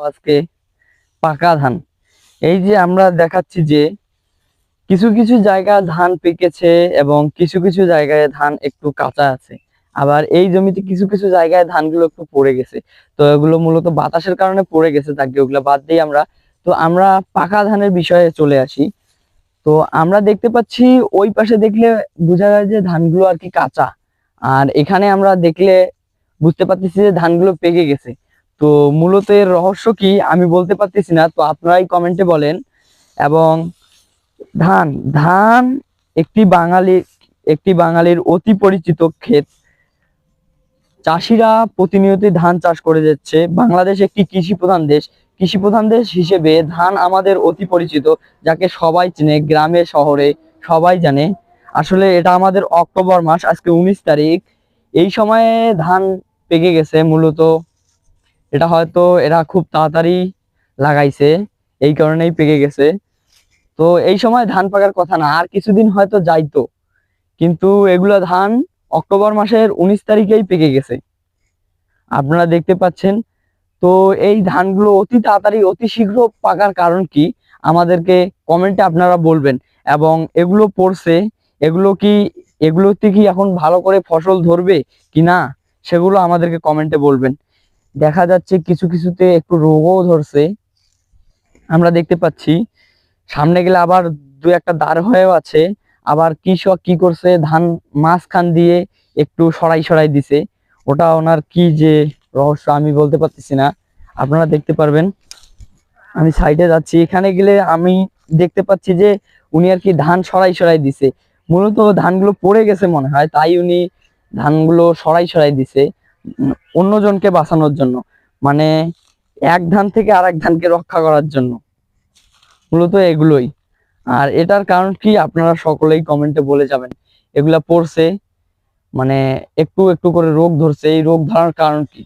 আজকে পাকা ধান। এই যে আমরা দেখাচ্ছি যে কিছু কিছু জায়গায় ধান পেকেছে এবং কিছু কিছু জায়গায় ধান একটু কাঁচা আছে। আবার এই জমিতে কিছু কিছু জায়গায় ধানগুলো একটু পড়ে গেছে। তো এগুলো মূলত বাতাসের কারণে পড়ে গেছে, তাকে ওগুলো বাদ দিই আমরা। তো আমরা পাকা ধানের বিষয়ে চলে আসি। তো আমরা দেখতে পাচ্ছি ওই পাশে দেখলে বোঝা যায় যে ধানগুলো আর কি কাঁচা, আর এখানে আমরা দেখলে বুঝতে পারতেছি যে ধানগুলো পেকে গেছে। তো মূলত এর রহস্য কি আমি বলতে পারতেছি না, তো আপনারাই কমেন্টে বলেন। এবং ধান ধান একটি বাঙালির অতি পরিচিত ক্ষেত। চাষিরা প্রতিনিয়তই ধান চাষ করে যাচ্ছে। বাংলাদেশ একটি কৃষি প্রধান দেশ হিসেবে ধান আমাদের অতি পরিচিত, যাকে সবাই চেনে, গ্রামে শহরে সবাই জানে। আসলে এটা আমাদের অক্টোবর মাস, আজকে 19 তারিখ। এই সময়ে ধান পেকে গেছে মূলত। এটা হয়তো এরা খুব তাড়াতাড়ি লাগাইছে, এই কারণেই পেকে গেছে। তো এই সময় ধান পাকার কথা না, আর কিছুদিন হয়তো যাইতো, কিন্তু এগুলা ধান অক্টোবর মাসের 19 তারিখেই পেকে গেছে, আপনারা দেখতে পাচ্ছেন। তো এই ধানগুলো অতি তাড়াতাড়ি অতি শীঘ্র পাকার কারণ কি আমাদেরকে কমেন্টে আপনারা বলবেন। এবং এগুলো পড়ছে, এগুলোতে কি এখন ভালো করে ফসল ধরবে কি না, সেগুলো আমাদেরকে কমেন্টে বলবেন। দেখা যাচ্ছে কিছু কিছুতে একটু রোগও ধরছে, আমরা দেখতে পাচ্ছি। সামনে গেলে আবার দু একটা দাঁড় হয়েও আছে। আবার কৃষক কি করছে, ধান মাঝখান দিয়ে একটু সরাই সরাই দিছে। ওটা ওনার কি যে রহস্য আমি বলতে পারতেছি না, আপনারা দেখতে পারবেন। আমি সাইডে যাচ্ছি, এখানে গেলে আমি দেখতে পাচ্ছি যে উনি আর কি ধান সরাই সরাই দিছে। মূলত ধানগুলো পড়ে গেছে মনে হয়, তাই উনি ধানগুলো সরাই সরাই দিছে অন্যজনকে বাঁচানোর জন্য, মানে এক ধান থেকে আরেক ধানকে রক্ষা করার জন্য। মূলত এগুলোই। আর এটার কারণ কি আপনারা সকলেই কমেন্টে বলে যাবেন। এগুলা পড়ছে, মানে একটু একটু করে রোগ ধরছে, এই রোগ ধরার কারণ কি